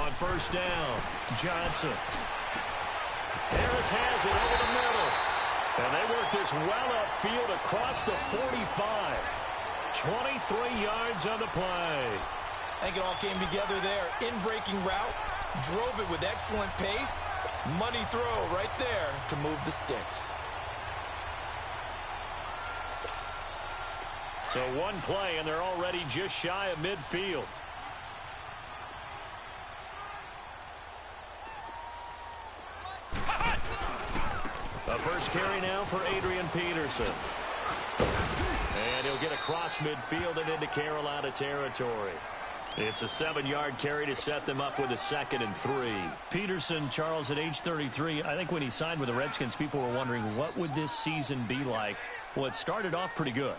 On first down, Johnson. Harris has it over the middle. And they work this well upfield across the 45. 23 yards on the play. I think it all came together there. In-breaking route, drove it with excellent pace. Money throw right there to move the sticks. So one play, and they're already just shy of midfield. The first carry now for Adrian Peterson. And he'll get across midfield and into Carolina territory. It's a 7-yard carry to set them up with a 2nd and 3. Peterson, Charles, at age 33, I think when he signed with the Redskins, people were wondering what would this season be like. Well, it started off pretty good.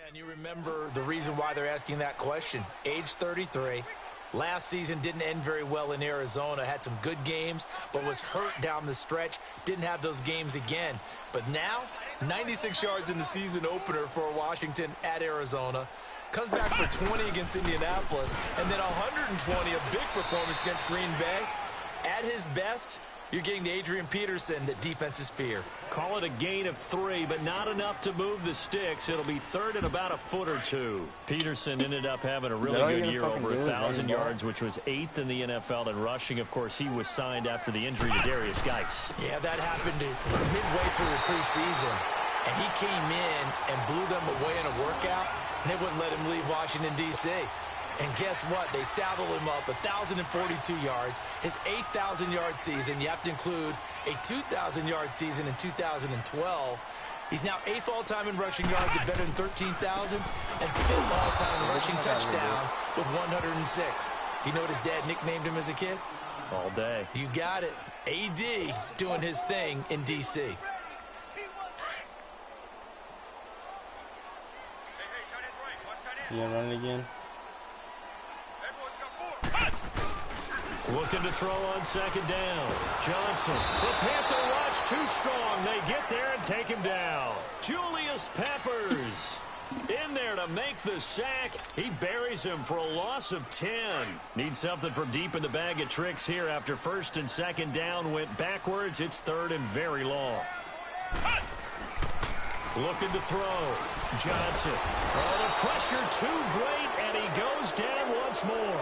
And you remember the reason why they're asking that question. Age 33. Last season didn't end very well in Arizona. Had some good games, but was hurt down the stretch. Didn't have those games again. But now, 96 yards in the season opener for Washington at Arizona. Comes back for 20 against Indianapolis. And then 120, a big performance against Green Bay. At his best, you're getting to Adrian Peterson that defenses fear. Call it a gain of 3, but not enough to move the sticks. It'll be 3rd and about a foot or 2. Peterson ended up having a really good year, over 1,000 yards, which was 8th in the NFL in rushing. Of course, he was signed after the injury to Darius Geis. Yeah, that happened midway through the preseason. And he came in and blew them away in a workout, and they wouldn't let him leave Washington, D.C. And guess what? They saddled him up 1,042 yards. His 8,000-yard season. You have to include a 2,000-yard season in 2012. He's now 8th all-time in rushing yards at better than 13,000 and 5th all-time in rushing touchdowns with 106. You know what his dad nicknamed him as a kid? All day. You got it. A.D. doing his thing in D.C. Yeah, run it again. Looking to throw on 2nd down. Johnson. The Panther rush too strong. They get there and take him down. Julius Peppers in there to make the sack. He buries him for a loss of 10. Needs something from deep in the bag of tricks here after 1st and 2nd down went backwards. It's 3rd and very long. Looking to throw. Johnson. Oh, the pressure too great, and he goes down once more.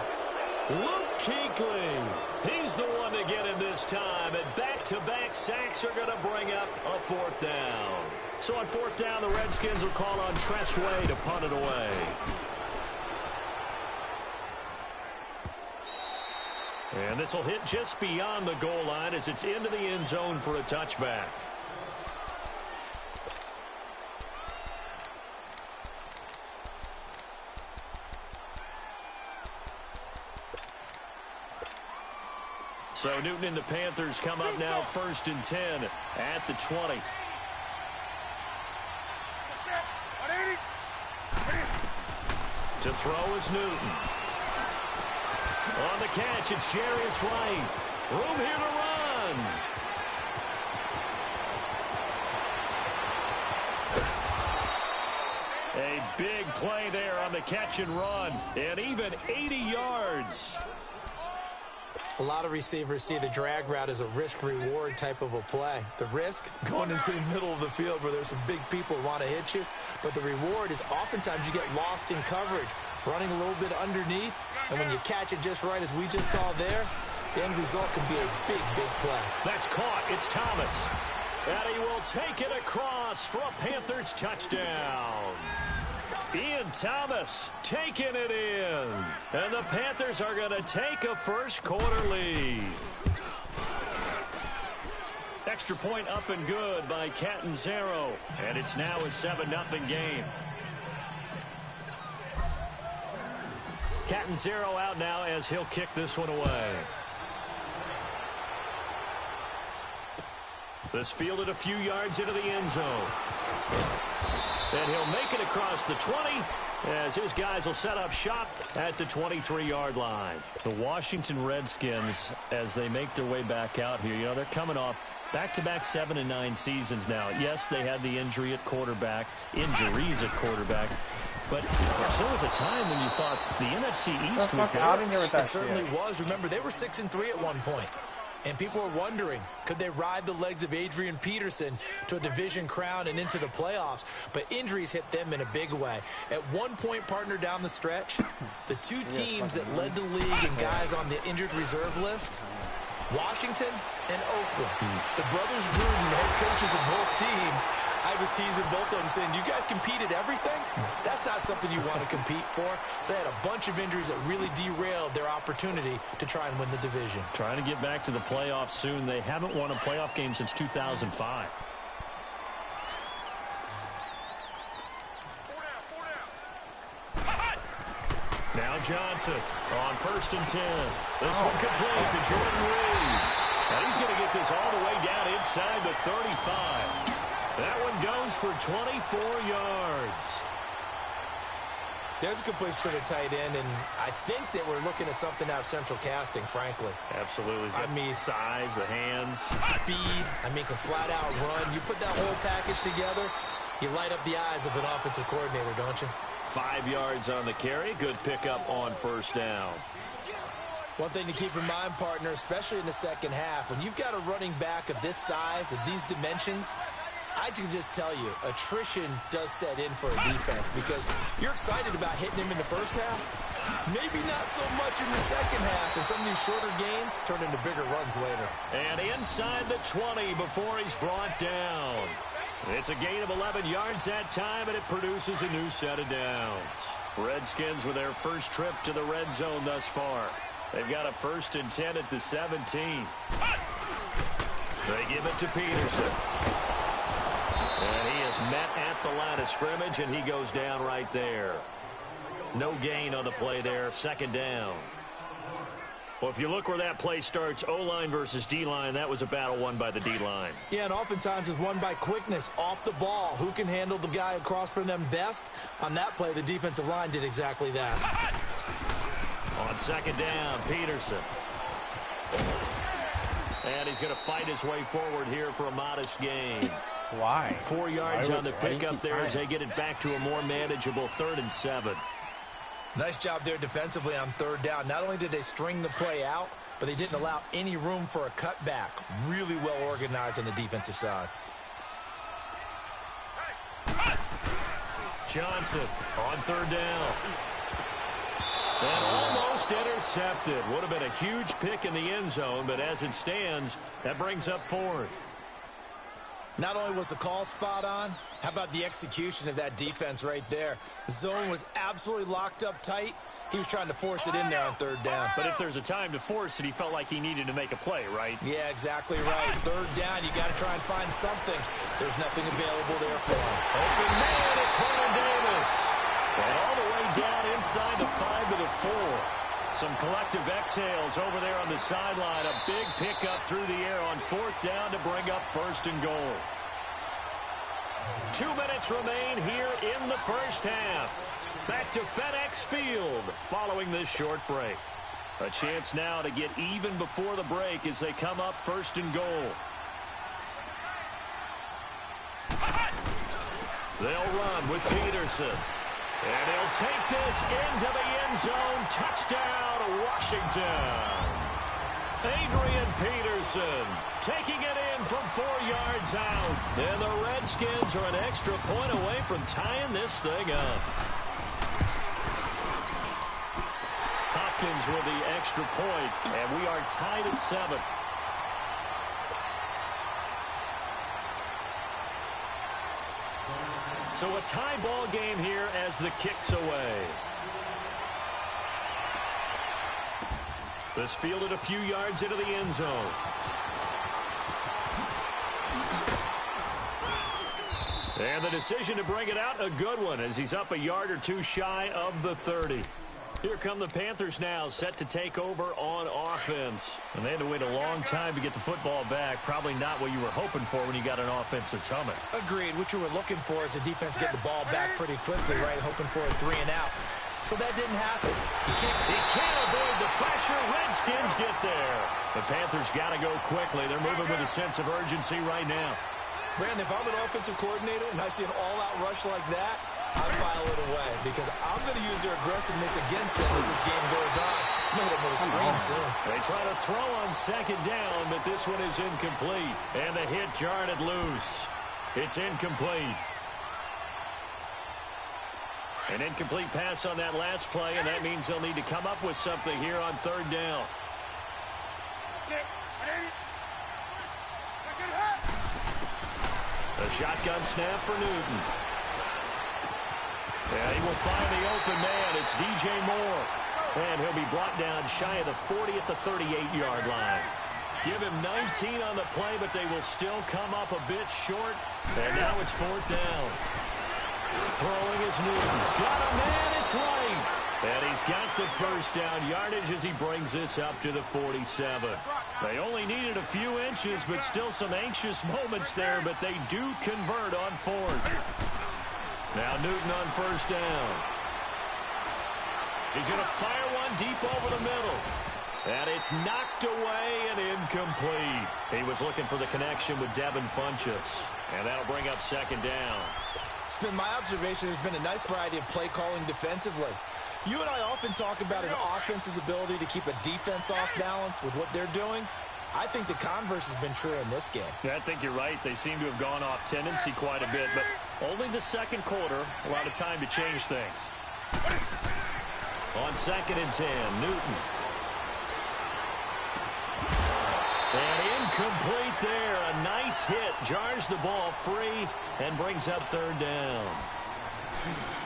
Luke Kuechly, he's the one to get him this time, and back-to-back sacks are going to bring up a 4th down. So on 4th down, the Redskins will call on Tressway to punt it away. And this will hit just beyond the goal line as it's into the end zone for a touchback. So Newton and the Panthers come up now 1st and 10 at the 20. To throw is Newton. On the catch, it's Jarius Wright. Room here to run. A big play there on the catch and run. And even 80 yards. A lot of receivers see the drag route as a risk-reward type of a play. The risk, going into the middle of the field where there's some big people who want to hit you. But the reward is oftentimes you get lost in coverage, running a little bit underneath. And when you catch it just right, as we just saw there, the end result can be a big, big play. That's caught. It's Thomas. And he will take it across for a Panthers touchdown. Ian Thomas taking it in. And the Panthers are going to take a first-quarter lead. Extra point up and good by Catanzaro. And it's now a 7-0 game. Catanzaro out now as he'll kick this one away. This fielded a few yards into the end zone. And he'll make it across the 20 as his guys will set up shop at the 23-yard line. The Washington Redskins, as they make their way back out here, you know, they're coming off back-to-back 7 and 9 seasons now. Yes, they had the injuries at quarterback, but there was a time when you thought the NFC East was theirs. It certainly was. Remember, they were 6-3 at one point. And people were wondering, could they ride the legs of Adrian Peterson to a division crown and into the playoffs? But injuries hit them in a big way. At one point, partner, down the stretch, the two teams that led the league and guys on the injured reserve list, Washington and Oakland. The brothers Gruden, head coaches of both teams, I was teasing both of them saying, do you guys compete at everything? That's not something you want to compete for. So they had a bunch of injuries that really derailed their opportunity to try and win the division. Trying to get back to the playoffs soon. They haven't won a playoff game since 2005. Now Johnson on 1st and 10. This one complete to Jordan Reed. Now he's going to get this all the way down inside the 35. That one goes for 24 yards. There's a completion to the tight end, and I think that we're looking at something out of central casting, frankly. Absolutely. I mean, size, the hands. Speed. I mean, can flat out run. You put that whole package together, you light up the eyes of an offensive coordinator, don't you? 5 yards on the carry. Good pickup on 1st down. One thing to keep in mind, partner, especially in the second half, when you've got a running back of this size, of these dimensions, I can just tell you, attrition does set in for a defense because you're excited about hitting him in the first half. Maybe not so much in the second half, and some of these shorter gains turn into bigger runs later. And inside the 20 before he's brought down. It's a gain of 11 yards that time, and it produces a new set of downs. Redskins with their first trip to the red zone thus far. They've got a 1st and 10 at the 17. They give it to Peterson. And he is met at the line of scrimmage, and he goes down right there. No gain on the play there. 2nd down. Well, if you look where that play starts, O-line versus D-line, that was a battle won by the D-line. Yeah, and oftentimes it's won by quickness off the ball. Who can handle the guy across from them best? On that play, the defensive line did exactly that. On 2nd down, Peterson. And he's going to fight his way forward here for a modest gain. Why? 4 yards on the pickup there as they get it back to a more manageable 3rd and 7. Nice job there defensively on 3rd down. Not only did they string the play out, but they didn't allow any room for a cutback. Really well organized on the defensive side. Johnson on 3rd down. And almost intercepted. Would have been a huge pick in the end zone, but as it stands, that brings up 4th. Not only was the call spot on, how about the execution of that defense right there? The zone was absolutely locked up tight. He was trying to force it in there on 3rd down. But if there's a time to force it, he felt like he needed to make a play, right? Yeah, exactly right. 3rd down, you got to try and find something. There's nothing available there for him. Open man, it's Vernon Davis. And all the way down inside the 5 to the 4. Some collective exhales over there on the sideline. A big pickup through the air on 4th down to bring up 1st and goal. 2 minutes remain here in the first half. Back to FedEx Field following this short break. A chance now to get even before the break as they come up 1st and goal. They'll run with Peterson. And he'll take this into the end zone. Touchdown, Washington. Adrian Peterson taking it in from 4 yards out. And the Redskins are an extra point away from tying this thing up. Hopkins with the extra point, and we are tied at 7. So a tie ball game here as the kick's away. This fielded a few yards into the end zone. And the decision to bring it out, a good one, as he's up a yard or two shy of the 30. Here come the Panthers now, set to take over on offense. And they had to wait a long time to get the football back. Probably not what you were hoping for when you got an offense that's humming. Agreed. What you were looking for is the defense get the ball back pretty quickly, right? Hoping for a 3 and out. So that didn't happen. He can't avoid the pressure. Redskins get there. The Panthers got to go quickly. They're moving with a sense of urgency right now. Brandon, if I'm an offensive coordinator and I see an all-out rush like that, I file it away because I'm going to use their aggressiveness against them as this game goes on. I'm going to hit them with a screen soon. They try to throw on second down, but this one is incomplete. And the hit jarred it loose. It's incomplete. An incomplete pass on that last play, and that means they'll need to come up with something here on third down. A shotgun snap for Newton. And he will find the open man. It's DJ Moore. And he'll be brought down shy of the 40 at the 38-yard line. Give him 19 on the play, but they will still come up a bit short. And now it's fourth down. Throwing is Newton. Got a man, it's right. And he's got the first down yardage as he brings this up to the 47. They only needed a few inches, but still some anxious moments there, but they do convert on fourth. Now Newton on first down. He's going to fire one deep over the middle. And it's knocked away and incomplete. He was looking for the connection with Devin Funchess. And that'll bring up second down. It's been my observation there's been a nice variety of play calling defensively. You and I often talk about an offense's ability to keep a defense off balance with what they're doing. I think the converse has been true in this game. Yeah, I think you're right. They seem to have gone off tendency quite a bit, but only the second quarter, a lot of time to change things. On second and 10, Newton. And incomplete there. A nice hit. Jars the ball free and brings up third down.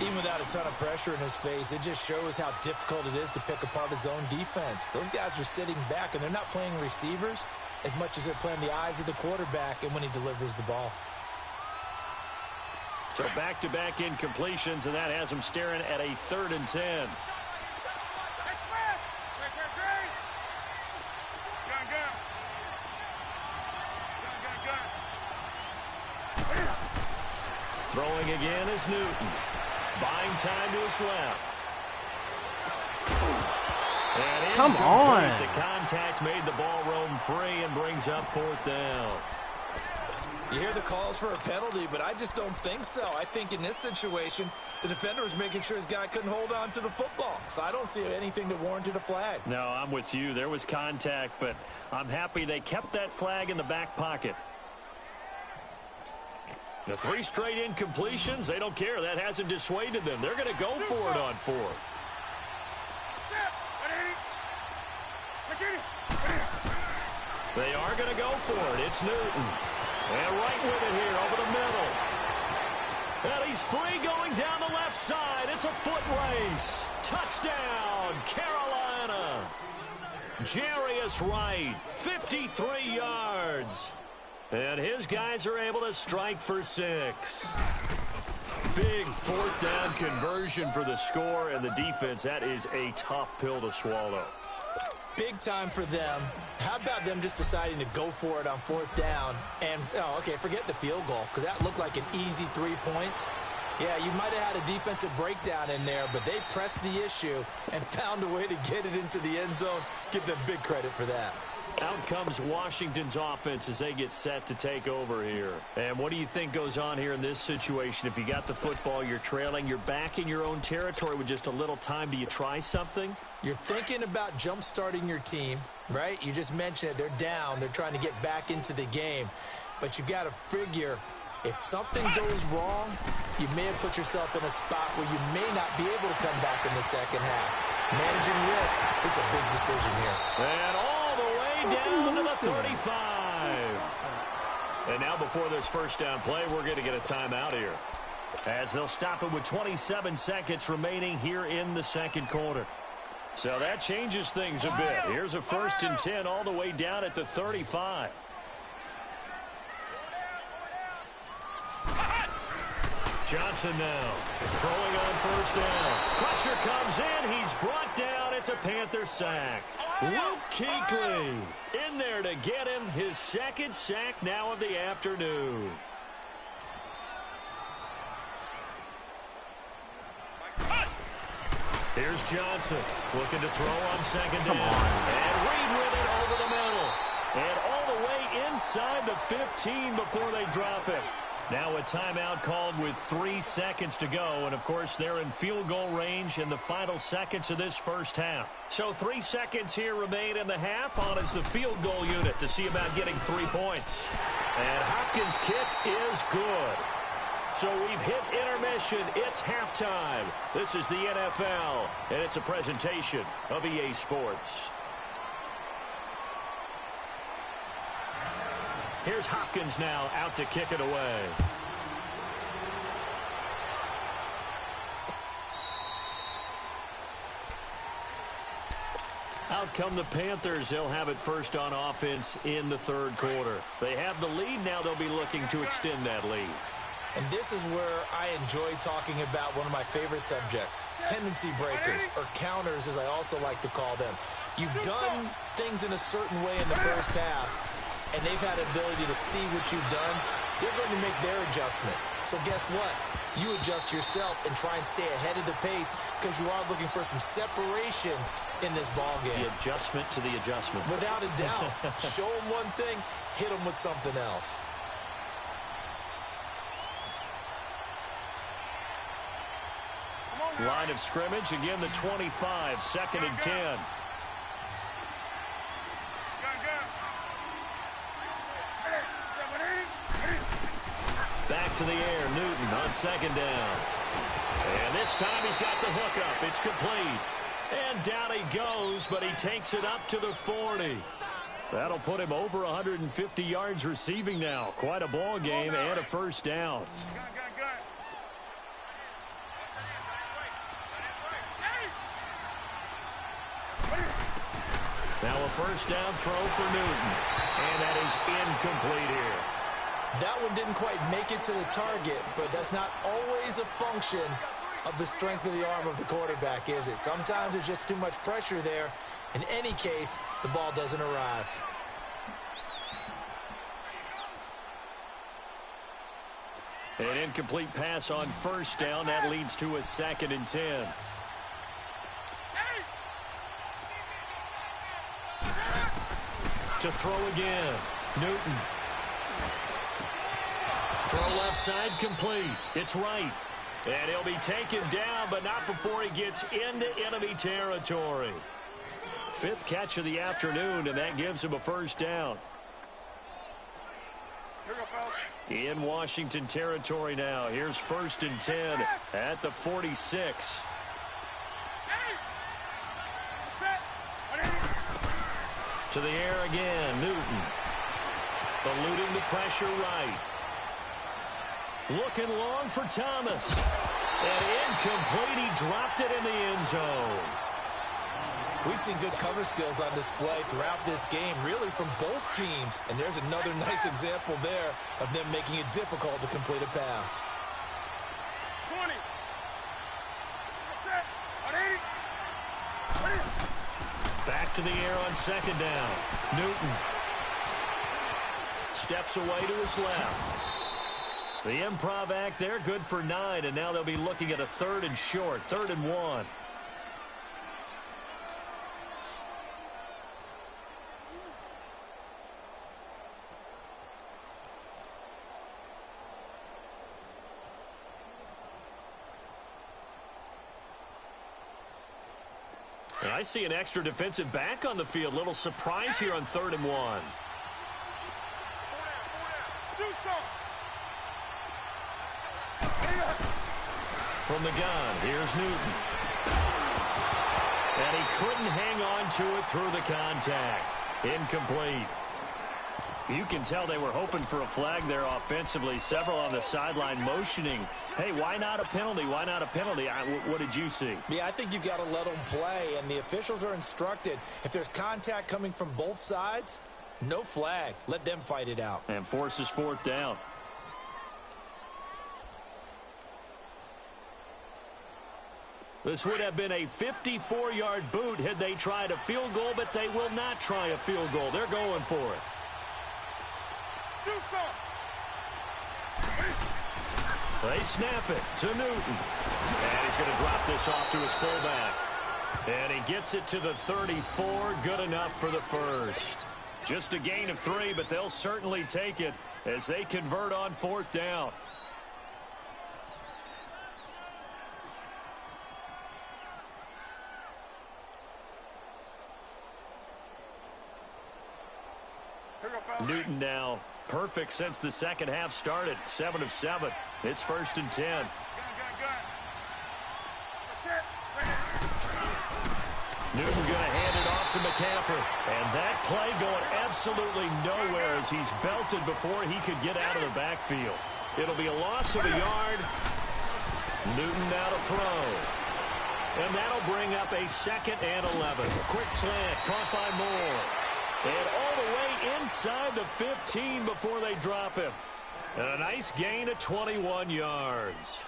Even without a ton of pressure in his face, it just shows how difficult it is to pick apart his own defense. Those guys are sitting back, and they're not playing receivers as much as they're playing the eyes of the quarterback and when he delivers the ball. So back-to-back incompletions, and that has them staring at a third and 10. Throwing again is Newton. Buying time to his left. And come on. The contact made the ball roam free and brings up fourth down. You hear the calls for a penalty, but I just don't think so. I think in this situation, the defender was making sure his guy couldn't hold on to the football. So I don't see anything that warranted a flag. No, I'm with you. There was contact, but I'm happy they kept that flag in the back pocket. The 3 straight incompletions, they don't care. That hasn't dissuaded them. They're going to go for it on fourth. They are going to go for it. It's Newton. And right with it here over the middle. And he's free going down the left side. It's a foot race. Touchdown, Carolina. Jarius Wright, 53 yards. And his guys are able to strike for 6. Big fourth down conversion for the score and the defense. That is a tough pill to swallow. Big time for them. How about them just deciding to go for it on fourth down? And, okay, forget the field goal, because that looked like an easy 3 points. Yeah, you might have had a defensive breakdown in there, but they pressed the issue and found a way to get it into the end zone. Give them big credit for that. Out comes Washington's offense as they get set to take over here. And what do you think goes on here in this situation? If you got the football, you're trailing, you're back in your own territory with just a little time. Do you try something? You're thinking about jump-starting your team, right? You just mentioned it. They're down. They're trying to get back into the game. But you got to figure if something goes wrong, you may have put yourself in a spot where you may not be able to come back in the second half. Managing risk is a big decision here. And all the way down to the 35. And now before this first down play, we're going to get a timeout here, as they'll stop it with 27 seconds remaining here in the second quarter. So that changes things a bit. Here's a 1st and 10 all the way down at the 35. Johnson now throwing on first down. Pressure comes in. He's brought That's a Panther sack. Luke Kuechly in there to get him his second sack now of the afternoon. Here's Johnson looking to throw on second down. And Reed with it over the middle. And all the way inside the 15 before they drop it. Now a timeout called with 3 seconds to go. And, of course, they're in field goal range in the final seconds of this first half. So 3 seconds here remain in the half. On is the field goal unit to see about getting 3 points. And Hopkins' kick is good. So we've hit intermission. It's halftime. This is the NFL, and it's a presentation of EA Sports. Here's Hopkins now out to kick it away. Out come the Panthers. They'll have it first on offense in the third quarter. They have the lead. Now they'll be looking to extend that lead. And this is where I enjoy talking about one of my favorite subjects, tendency breakers, or counters as I also like to call them. You've done things in a certain way in the first half, and they've had the ability to see what you've done. They're going to make their adjustments. So guess what? You adjust yourself and try and stay ahead of the pace because you are looking for some separation in this ball game. The adjustment to the adjustment. Without a doubt. Show them one thing, hit them with something else. Line of scrimmage, again the 25, 2nd and 10. Back to the air, Newton on 2nd down. And this time he's got the hookup. It's complete. And down he goes, but he takes it up to the 40. That'll put him over 150 yards receiving now. Quite a ball game and a first down. Now a first down throw for Newton. And that is incomplete here. That one didn't quite make it to the target, but that's not always a function of the strength of the arm of the quarterback, is it? Sometimes there's just too much pressure there. In any case, the ball doesn't arrive. An incomplete pass on first down. That leads to a 2nd and 10. To throw again. Newton. Throw left side complete. It's right. And he'll be taken down, but not before he gets into enemy territory. 5th catch of the afternoon, and that gives him a first down. In Washington territory now. Here's 1st and 10 at the 46. To the air again, Newton. Eluding the pressure right. Looking long for Thomas. And incomplete. He dropped it in the end zone. We've seen good cover skills on display throughout this game, really from both teams. And there's another nice example there of them making it difficult to complete a pass. 20. Back to the air on 2nd down. Newton steps away to his left. The improv act there, good for 9, and now they'll be looking at a 3rd and short, 3rd and 1. And I see an extra defensive back on the field. Little surprise here on 3rd and 1. From the gun, here's Newton. And he couldn't hang on to it through the contact. Incomplete. You can tell they were hoping for a flag there offensively. Several on the sideline motioning. Hey, why not a penalty? Why not a penalty? What did you see? Yeah, I think you've got to let them play, and the officials are instructed. If there's contact coming from both sides, no flag. Let them fight it out. And forces 4th down. This would have been a 54-yard boot had they tried a field goal, but they will not try a field goal. They're going for it. They snap it to Newton. And he's going to drop this off to his fullback. And he gets it to the 34. Good enough for the first. Just a gain of 3, but they'll certainly take it as they convert on 4th down. Newton now perfect since the second half started. 7 of 7. It's 1st and 10. Newton going to hand it off to McCaffrey. And that play going absolutely nowhere as he's belted before he could get out of the backfield. It'll be a loss of a yard. Newton now to throw. And that'll bring up a 2nd and 11. Quick slant caught by Moore. And all the way inside the 15 before they drop him. And a nice gain of 21 yards.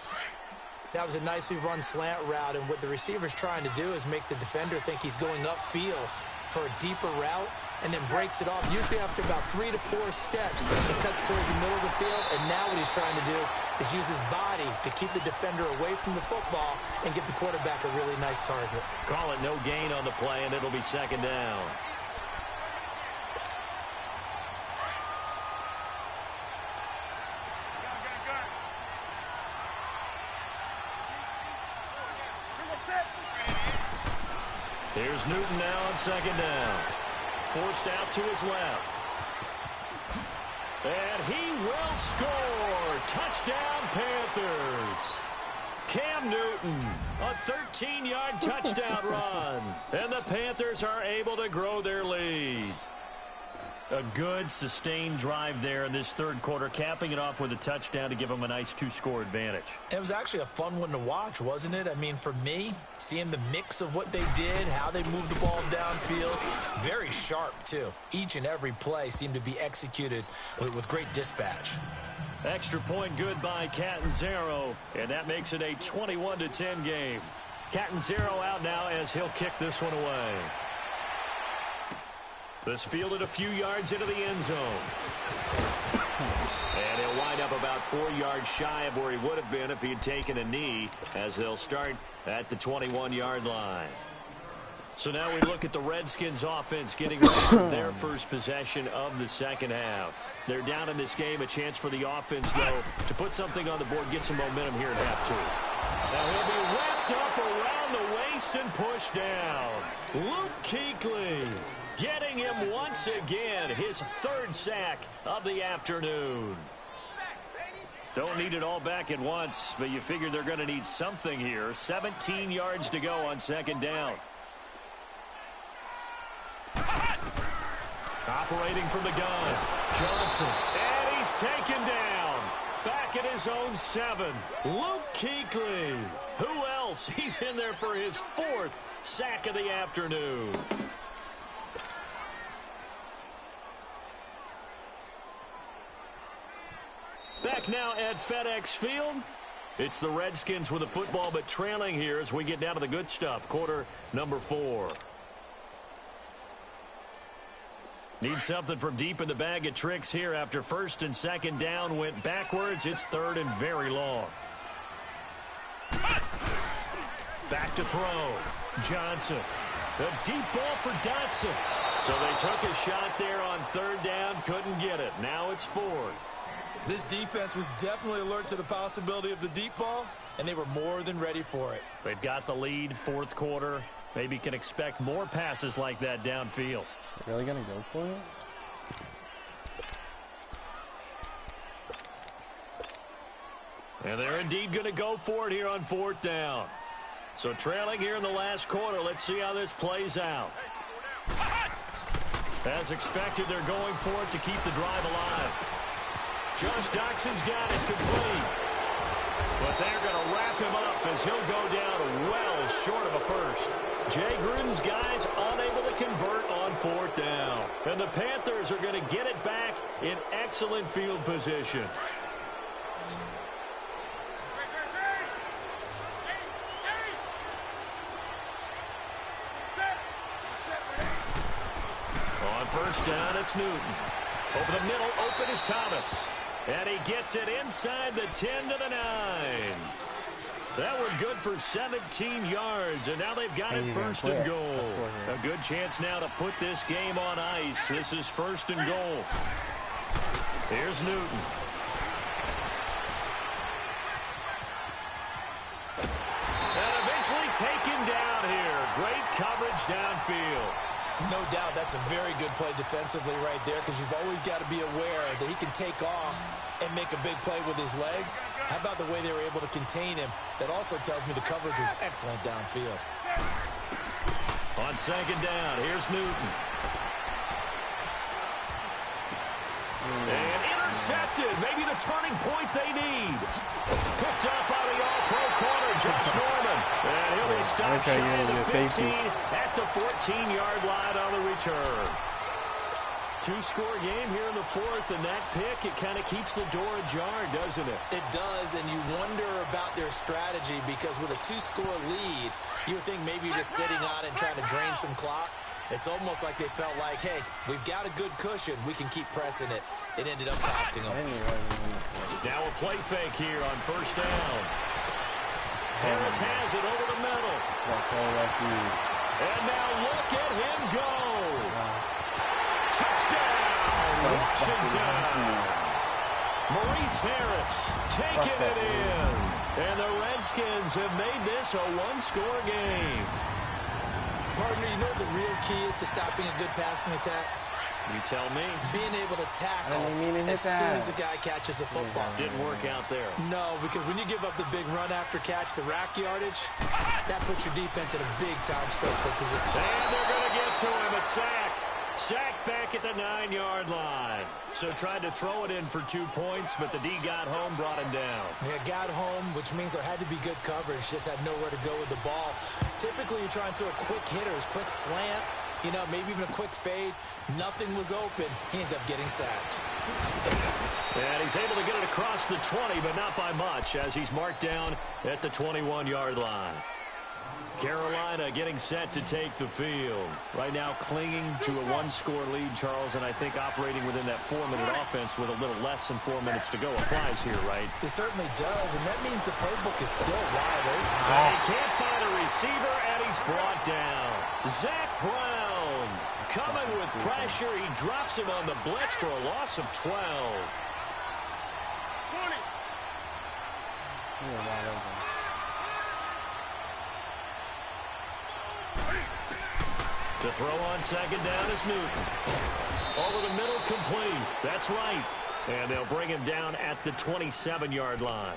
That was a nicely run slant route, and what the receiver's trying to do is make the defender think he's going upfield for a deeper route and then breaks it off. Usually after about 3 to 4 steps, he cuts towards the middle of the field, and now what he's trying to do is use his body to keep the defender away from the football and get the quarterback a really nice target. Call it no gain on the play, and it'll be 2nd down. Here's Newton now on 2nd down. Forced out to his left. And he will score. Touchdown, Panthers. Cam Newton, a 13-yard touchdown run. And the Panthers are able to grow their lead. A good, sustained drive there in this 3rd quarter, capping it off with a touchdown to give them a nice 2-score advantage. It was actually a fun one to watch, wasn't it? I mean, for me, seeing the mix of what they did, how they moved the ball downfield, very sharp, too. Each and every play seemed to be executed with great dispatch. Extra point good by Catanzaro, and that makes it a 21-10 game. Catanzaro out now as he'll kick this one away. This fielded a few yards into the end zone. And he'll wind up about 4 yards shy of where he would have been if he had taken a knee, as they'll start at the 21-yard line. So now we look at the Redskins offense getting ready for their first possession of the 2nd half. They're down in this game. A chance for the offense, though, to put something on the board, get some momentum here at half 2. Now he'll be wrapped up around the waist and pushed down. Luke Kuechly getting him once again, his 3rd sack of the afternoon. Don't need it all back at once, but you figure they're going to need something here. 17 yards to go on 2nd down. Operating from the gun, Johnson. And he's taken down. Back at his own 7. Luke Kuechly. Who else? He's in there for his 4th sack of the afternoon. Back now at FedEx Field. It's the Redskins with the football, but trailing here as we get down to the good stuff. Quarter number 4. Need something from deep in the bag of tricks here after 1st and 2nd down went backwards. It's 3rd and very long. Back to throw. Johnson. A deep ball for Dotson. So they took a shot there on 3rd down. Couldn't get it. Now it's 4th. This defense was definitely alert to the possibility of the deep ball, and they were more than ready for it. They've got the lead, 4th quarter. Maybe can expect more passes like that downfield. Really going to go for it? And they're indeed going to go for it here on 4th down. So trailing here in the last quarter. Let's see how this plays out. As expected, they're going for it to keep the drive alive. Josh Doxson's got it complete. But they're going to wrap him up as he'll go down well short of a first. Jay Gruden's guys unable to convert on 4th down. And the Panthers are going to get it back in excellent field position. On first down, it's Newton. Over the middle, open is Thomas. And he gets it inside the 10 to the 9. That one good for 17 yards, and now they've got it first and goal. A good chance now to put this game on ice. This is first and goal. Here's Newton. And eventually taken down here. Great coverage downfield. No doubt that's a very good play defensively right there, because you've always got to be aware that he can take off and make a big play with his legs. How about the way they were able to contain him? That also tells me the coverage was excellent downfield. On second down, here's Newton. And intercepted. Maybe the turning point they need. Picked up by the all-pro corner, Josh Norman. And he'll be stopped shy of the 15 at the 14-yard line on the return. Two-score game here in the fourth, and that pick, it kind of keeps the door ajar, doesn't it? It does, and you wonder about their strategy, because with a two-score lead, you would think maybe you're just sitting on it and trying to drain some clock. It's almost like they felt like, hey, we've got a good cushion. We can keep pressing it. It ended up costing them. Now a play fake here on first down. Harris has it over the middle. And now look at him go. Touchdown, Washington. Maurice Harris taking it in. And the Redskins have made this a one-score game. Partner, you know the real key is to stopping a good passing attack? You tell me. Being able to tackle as soon as a guy catches the football. Didn't work out there. No, because when you give up the big run after catch, the rack yardage, that puts your defense in a big-time stressful position. And they're going to get to him, a sack. Sacked back at the 9-yard line. So tried to throw it in for 2 points, but the D got home, brought him down. Yeah, got home, which means there had to be good coverage. Just had nowhere to go with the ball. Typically, you try and throw quick hitters, quick slants, you know, maybe even a quick fade. Nothing was open. He ends up getting sacked. And he's able to get it across the 20, but not by much, as he's marked down at the 21-yard line. Carolina getting set to take the field. Right now clinging to a one-score lead, Charles, and I think operating within that 4-minute offense with a little less than 4 minutes to go applies here, right? It certainly does, and that means the playbook is still wide open. He can't find a receiver, and he's brought down. Zach Brown coming with pressure. He drops him on the blitz for a loss of 12. 20. To throw on second down is Newton. Over the middle, complete. That's right. And they'll bring him down at the 27-yard line.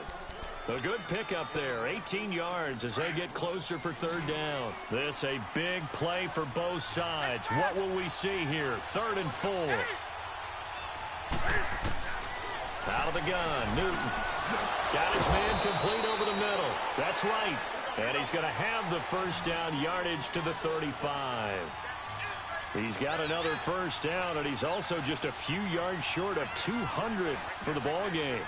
A good pickup there, 18 yards as they get closer for third down. This a big play for both sides. What will we see here? 3rd and 4. Out of the gun, Newton. Got his man complete over the middle. That's right. And he's going to have the first down, yardage to the 35. He's got another first down, and he's also just a few yards short of 200 for the ball game.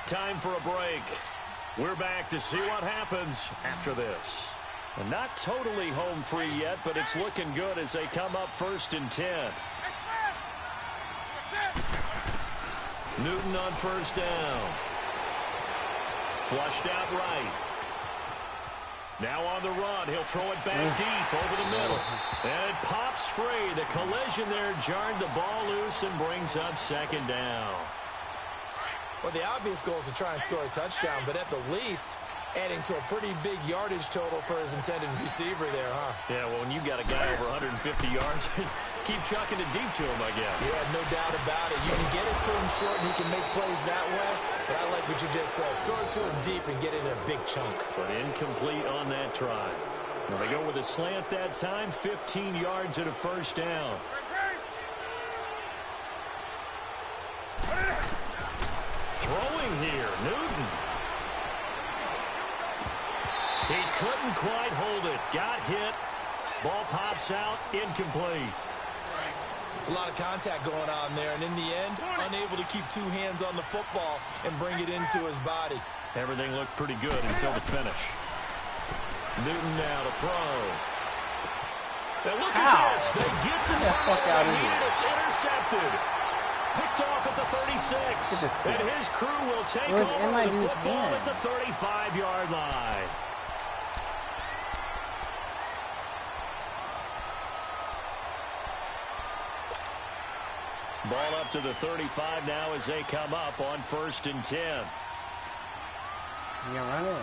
Time for a break. We're back to see what happens after this. And not totally home free yet, but it's looking good as they come up 1st and 10. Newton on first down. Flushed out right. Now on the run. He'll throw it back deep over the middle. And it pops free. The collision there jarred the ball loose and brings up 2nd down. Well, the obvious goal is to try and score a touchdown, but at the least, adding to a pretty big yardage total for his intended receiver there, huh? Yeah, well, when you got a guy over 150 yards, keep chucking it deep to him, I guess. Yeah, no doubt about it. You can get it to him short, and he can make plays that way, but I like what you just said. Throw it to him deep and get it in a big chunk. But incomplete on that try. Well, they go with a slant that time, 15 yards at a first down. Throwing here, Newton. He couldn't quite hold it. Got hit. Ball pops out. Incomplete. It's a lot of contact going on there, and in the end, unable to keep two hands on the football and bring it into his body. Everything looked pretty good until the finish. Newton now to throw. And look at this. They get the turnover and it's intercepted. Picked off at the 36. And his crew will take over the football at the 35-yard line. Ball up to the 35 now as they come up on 1st and 10. Yeah, run it.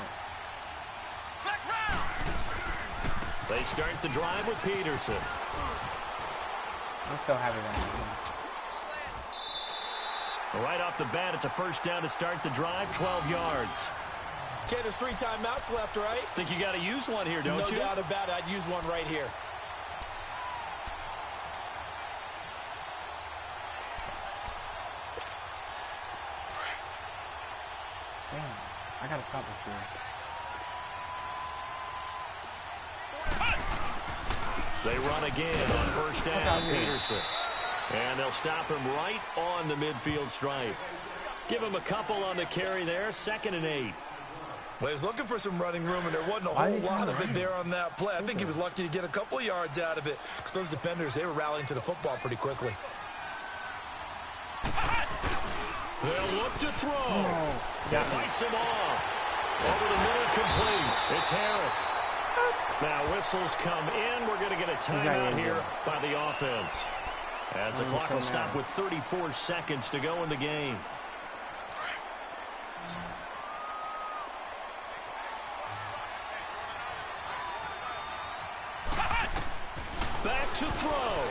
They start the drive with Peterson. I'm so happy about that. Right off the bat, it's a first down to start the drive, 12 yards. Okay, there's 3 timeouts left, right? Think you got to use one here, don't you? No doubt about it. I'd use one right here. Damn, I gotta stop this dude. They run again on first down, Peterson. And they'll stop him right on the midfield stripe. Give him a couple on the carry there, 2nd and 8. Well, he was looking for some running room, and there wasn't a whole lot of it there on that play. I think he was lucky to get a couple of yards out of it because those defenders, they were rallying to the football pretty quickly. They'll look to throw. That fights him off. Over the middle, complete. It's Harris. Now whistles come in. We're going to get a timeout here by the offense. As the clock will stop with 34 seconds to go in the game. Back to throw.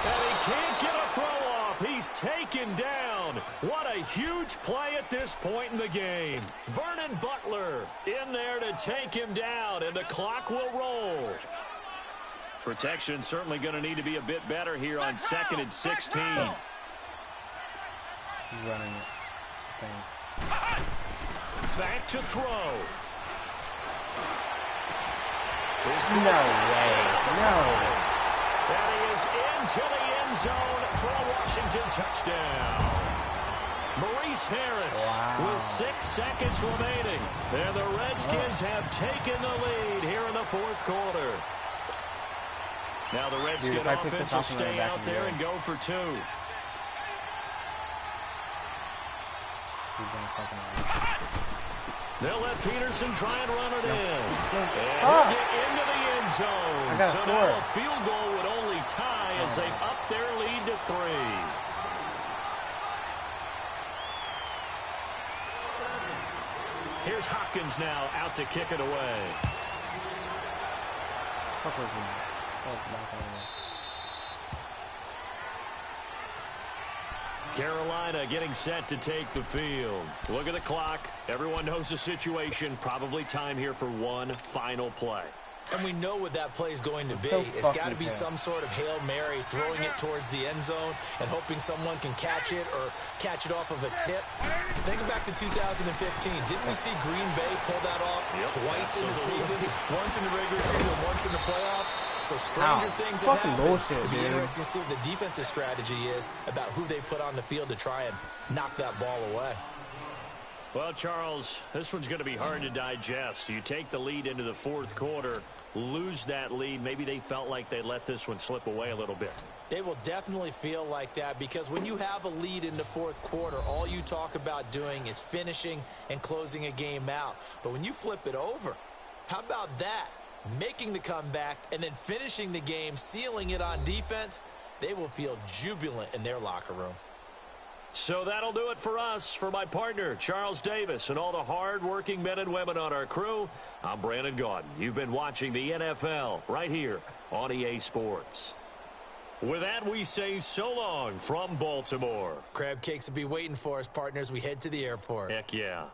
And he can't get a throw off. He's taken down. What a huge play at this point in the game. Vernon Butler in there to take him down, and the clock will roll. Protection certainly going to need to be a bit better here on 2nd and 16. He's running it. Back to throw. No way. No. And he is into the end zone for a Washington touchdown. Maurice Harris with 6 seconds remaining. And the Redskins have taken the lead here in the 4th quarter. Now the Redskin offense will stay out there and go for 2. They'll let Peterson try and run it in. And he'll get into the end zone. So now a field goal would only tie as they've upped their lead to 3. Here's Hopkins now out to kick it away. Carolina getting set to take the field. Look at the clock. Everyone knows the situation. Probably time here for one final play. And we know what that play is going to be. It's got to be some sort of Hail Mary, throwing it towards the end zone and hoping someone can catch it or catch it off of a tip. Think back to 2015. Didn't we see Green Bay pull that off twice in the season? Once in the regular season, once in the playoffs. So stranger things have happened. It'll be interesting to see what the defensive strategy is about who they put on the field to try and knock that ball away. Well, Charles, this one's going to be hard to digest. You take the lead into the 4th quarter, lose that lead. Maybe they felt like they let this one slip away a little bit. They will definitely feel like that because when you have a lead in the 4th quarter, all you talk about doing is finishing and closing a game out. But when you flip it over, how about that? Making the comeback and then finishing the game, sealing it on defense, they will feel jubilant in their locker room. So that'll do it for us. For my partner, Charles Davis, and all the hard-working men and women on our crew, I'm Brandon Gaudin. You've been watching the NFL right here on EA Sports. With that, we say so long from Baltimore. Crab cakes will be waiting for us, partners. We head to the airport. Heck yeah.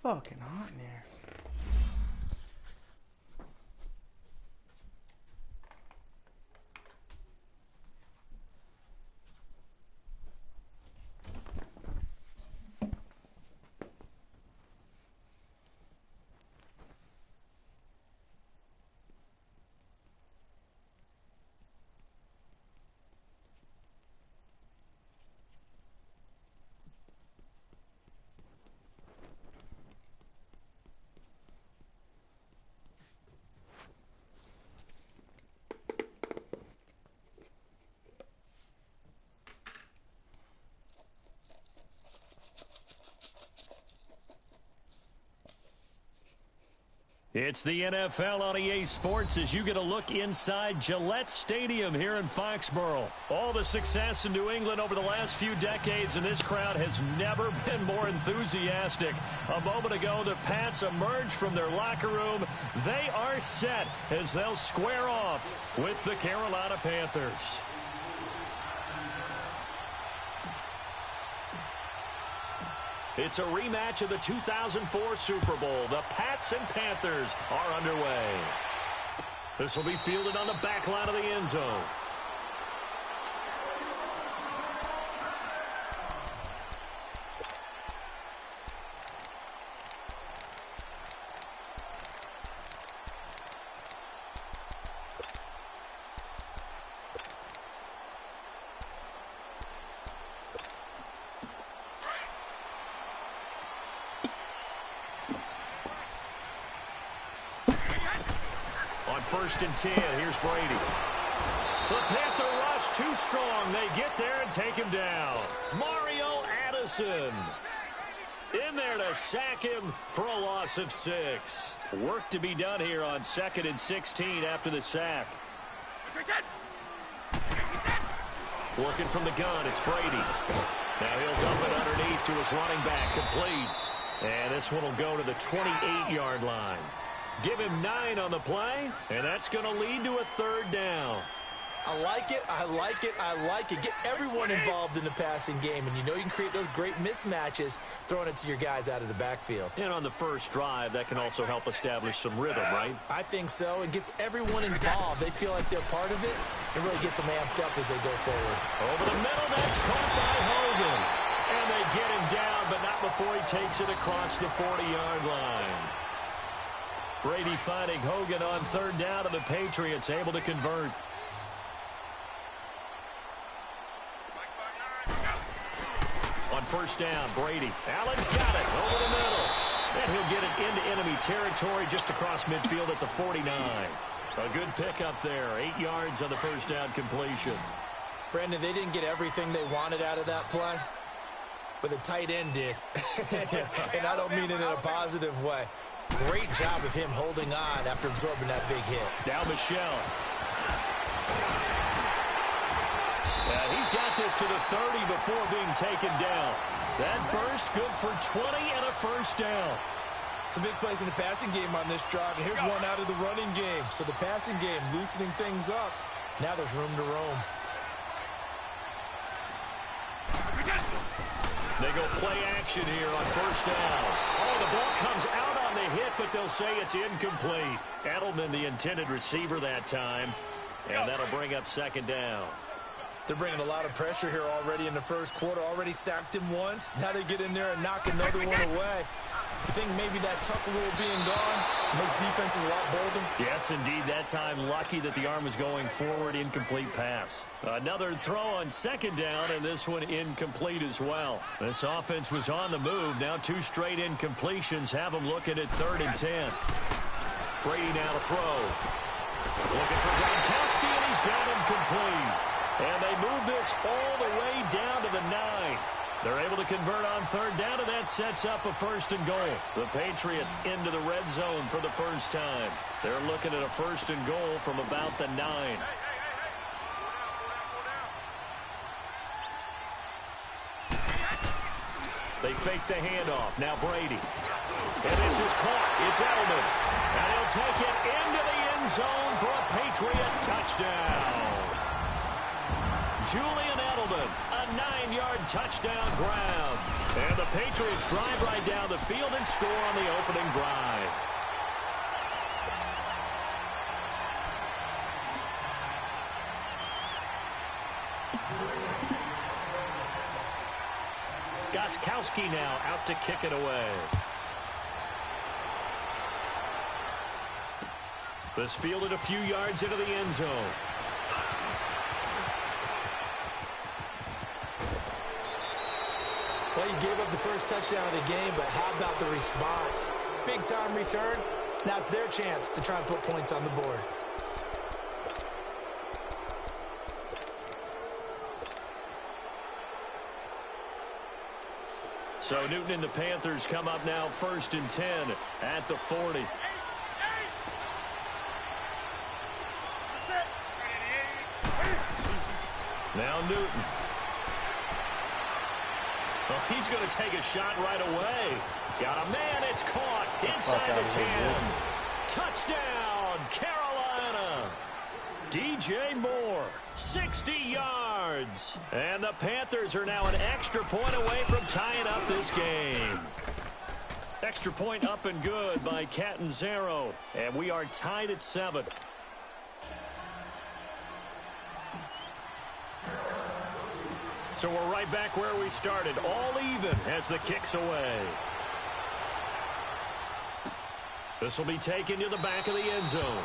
fucking hot in here. It's the NFL on EA Sports as you get a look inside Gillette Stadium here in Foxborough. All the success in New England over the last few decades, and this crowd has never been more enthusiastic. A moment ago, the Pats emerged from their locker room. They are set as they'll square off with the Carolina Panthers. It's a rematch of the 2004 Super Bowl. The Pats and Panthers are underway. This will be fielded on the back line of the end zone. First and 10, here's Brady. The Panther rush too strong. They get there and take him down. Mario Addison in there to sack him for a loss of 6. Work to be done here on 2nd and 16 after the sack. Working from the gun, it's Brady. Now he'll dump it underneath to his running back, complete. And this one will go to the 28-yard line. Give him 9 on the play, and that's going to lead to a 3rd down. I like it, I like it, I like it. Get everyone involved in the passing game, and you know you can create those great mismatches throwing it to your guys out of the backfield. And on the first drive, that can also help establish some rhythm, right? I think so. It gets everyone involved. They feel like they're part of it. It really gets them amped up as they go forward. Over the middle, that's caught by Hogan. And they get him down, but not before he takes it across the 40-yard line. Brady finding Hogan on 3rd down, and the Patriots able to convert. On 1st down, Brady. Allen's got it over the middle. And he'll get it into enemy territory just across midfield at the 49. A good pickup there. 8 yards on the 1st down completion. Brandon, they didn't get everything they wanted out of that play, but the tight end did. And I don't mean it in a positive way. Great job of him holding on after absorbing that big hit. Now Michelle. He's got this to the 30 before being taken down. That burst good for 20 and a 1st down. Some big plays in the passing game on this drive, and here's one out of the running game. So the passing game loosening things up. Now there's room to roam. They go play action here on 1st down. Oh, the ball comes out on the hit, but they'll say it's incomplete. Edelman, the intended receiver that time, and that'll bring up 2nd down. They're bringing a lot of pressure here already in the first quarter. Already sacked him once. Now they get in there and knock another one away. You think maybe that tuck rule being gone makes defenses a lot bolder? Yes, indeed. That time, lucky that the arm was going forward. Incomplete pass. Another throw on 2nd down, and this one incomplete as well. This offense was on the move. Now 2 straight incompletions have them looking at 3rd and 10. Brady now to throw. Looking for Gronkowski, and he's got him complete. And they move this all the way down to the 9. They're able to convert on 3rd down, and that sets up a 1st and goal. The Patriots into the red zone for the first time. They're looking at a 1st and goal from about the 9. They fake the handoff. Now Brady. And this is caught. It's Edelman. And he'll take it into the end zone for a Patriot touchdown. Julian Edelman, a 9-yard touchdown grab. And the Patriots drive right down the field and score on the opening drive. Gostkowski now out to kick it away. This fielded a few yards into the end zone. Well, you gave up the first touchdown of the game, but how about the response? Big-time return. Now it's their chance to try and put points on the board. So Newton and the Panthers come up now 1st and 10 at the 40. Now Newton. Well, he's going to take a shot right away. Got a man. It's caught inside the 10. Touchdown, Carolina. DJ Moore, 60 yards. And the Panthers are now an extra point away from tying up this game. Extra point up and good by Catanzaro. And we are tied at 7. So we're right back where we started, all even as the kick's away. This will be taken to the back of the end zone.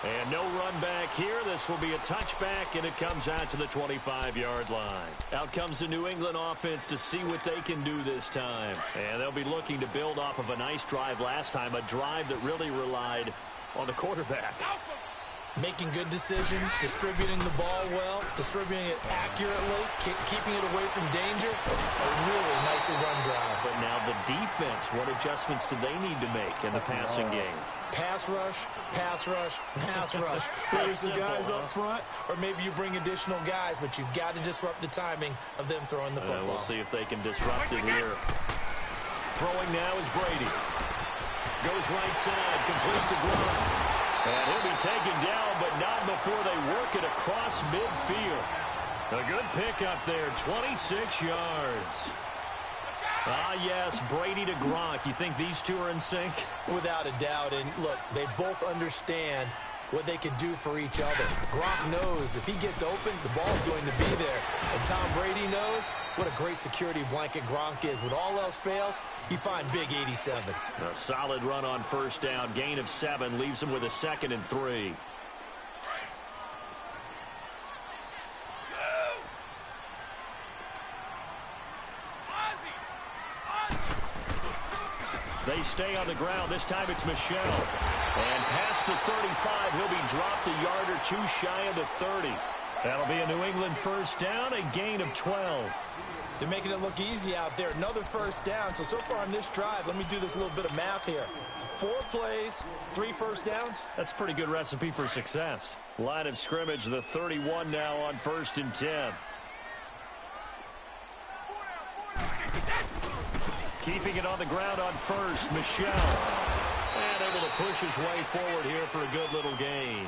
And no run back here. This will be a touchback, and it comes out to the 25-yard line. Out comes the New England offense to see what they can do this time. And they'll be looking to build off of a nice drive last time, a drive that really relied on the quarterback. Making good decisions, distributing the ball well, distributing it accurately, keeping it away from danger. A really nicely run drive. But now the defense, what adjustments do they need to make in the passing game? Pass rush, pass rush, pass rush. Whether it's the guys up front or maybe you bring additional guys, but you've got to disrupt the timing of them throwing the football. We'll see if they can disrupt it here. Throwing now is Brady. Goes right side, complete to Gronk. And he'll be taken down, but not before they work it across midfield. A good pickup there, 26 yards. Ah, yes, Brady to Gronk. You think these two are in sync? Without a doubt. And look, they both understand what they can do for each other. Gronk knows if he gets open, the ball's going to be there. And Tom Brady knows what a great security blanket Gronk is. When all else fails, you find big 87. A solid run on first down. Gain of 7 leaves him with a 2nd and 3. They stay on the ground. This time it's Michel. And past the 35, he'll be dropped a yard or 2 shy of the 30. That'll be a New England first down, a gain of 12. They're making it look easy out there. Another first down. So far on this drive, let me do this little bit of math here. 4 plays, 3 first downs. That's a pretty good recipe for success. Line of scrimmage, the 31 now on 1st and 10. Keeping it on the ground on first, Michel. And able to push his way forward here for a good little gain.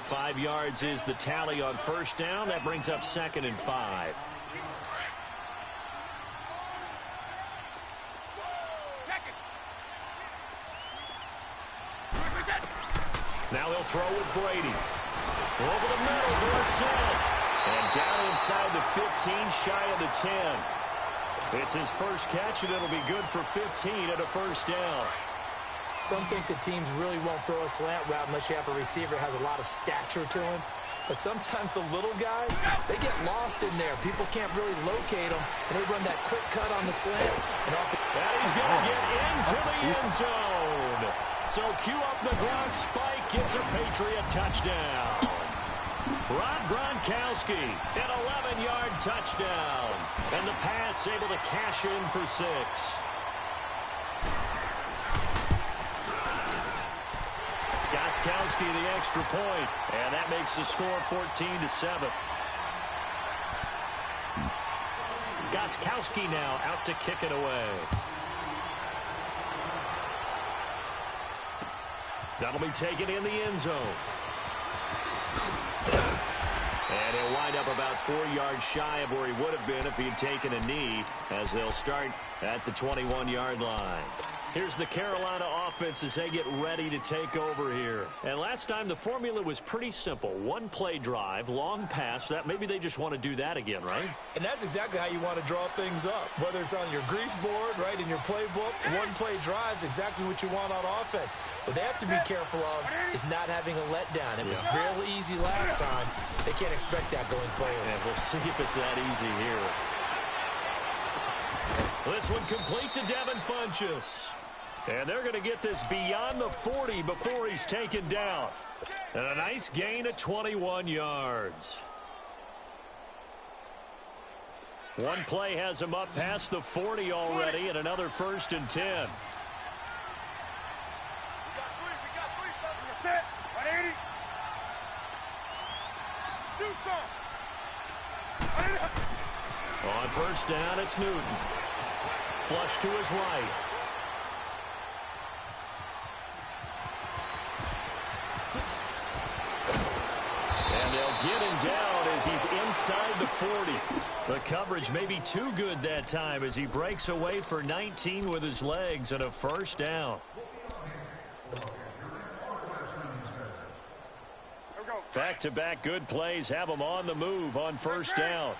5 yards is the tally on first down. That brings up 2nd and 5. Now they'll throw with Brady. Over the middle, Dorsett. And down inside the 15, shy of the 10. It's his first catch, and it'll be good for 15 at a first down. Some think the teams really won't throw a slant route unless you have a receiver that has a lot of stature to him. But sometimes the little guys, they get lost in there. People can't really locate them, and they run that quick cut on the slant. And he's going to get into the end zone. So cue up the Gronk spike, gives a Patriot touchdown. Rob Gronkowski, an 11-yard touchdown. And the Pats able to cash in for 6. Gostkowski the extra point, and that makes the score 14-7. Gostkowski now out to kick it away. That'll be taken in the end zone. And he'll wind up about 4 yards shy of where he would have been if he had taken a knee, as they'll start at the 21-yard line. Here's the Carolina offense as they get ready to take over here. And last time the formula was pretty simple. One play drive, long pass. That maybe they just want to do that again, right? And that's exactly how you want to draw things up. Whether it's on your grease board, right, in your playbook, one play drive is exactly what you want on offense. What they have to be careful of is not having a letdown. It was real easy last time. They can't expect that going forward. And we'll see if it's that easy here. This one complete to Devin Funchess. And they're going to get this beyond the 40 before he's taken down. And a nice gain of 21 yards. One play has him up past the 40 already, and another 1st and 10. We got three. You're set. 180. Do something. On 1st down, it's Newton. Flush to his right. And they'll get him down as he's inside the 40. The coverage may be too good that time as he breaks away for 19 with his legs and a 1st down. Back-to-back good plays have him on the move on 1st down.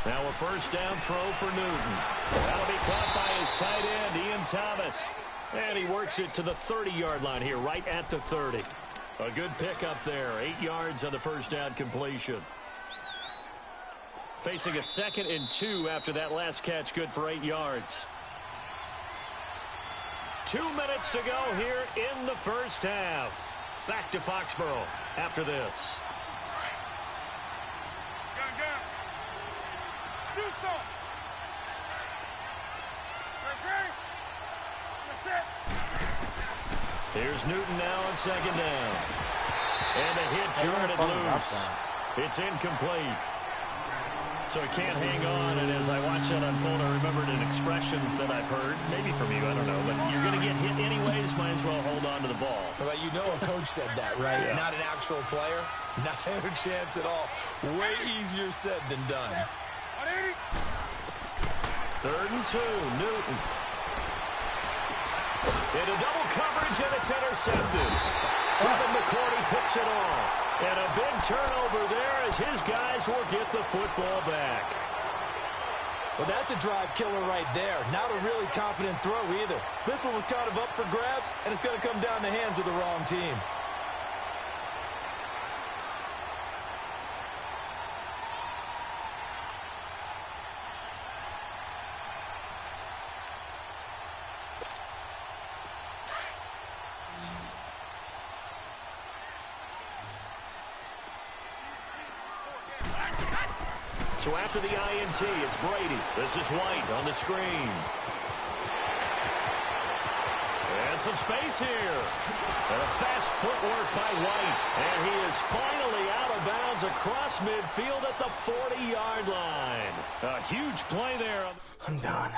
Now a 1st down throw for Newton. That'll be caught by his tight end, Ian Thomas. And he works it to the 30-yard line here, right at the 30. A good pickup there. 8 yards on the 1st down completion. Facing a 2nd and 2 after that last catch, good for 8 yards. 2 minutes to go here in the 1st half. Back to Foxborough after this. Do something. Here's Newton now on 2nd down. And a hit jarred loose. It's incomplete. So he can't hang on, and as I watch that unfold, I remembered an expression that I've heard, maybe from you, I don't know, but you're going to get hit anyways, might as well hold on to the ball. But you know a coach said that, right? Yeah. Not an actual player. Not a chance at all. Way easier said than done. 180. 3rd and 2, Newton. Into double coverage, and it's intercepted. Devin McCourty picks it off. And a big turnover there as his guys will get the football back. Well, that's a drive killer right there. Not a really confident throw either. This one was kind of up for grabs, and it's going to come down the hands of the wrong team. So after the INT, it's Brady. This is White on the screen. And some space here. And a fast footwork by White. And he is finally out of bounds across midfield at the 40-yard line. A huge play there. I'm done.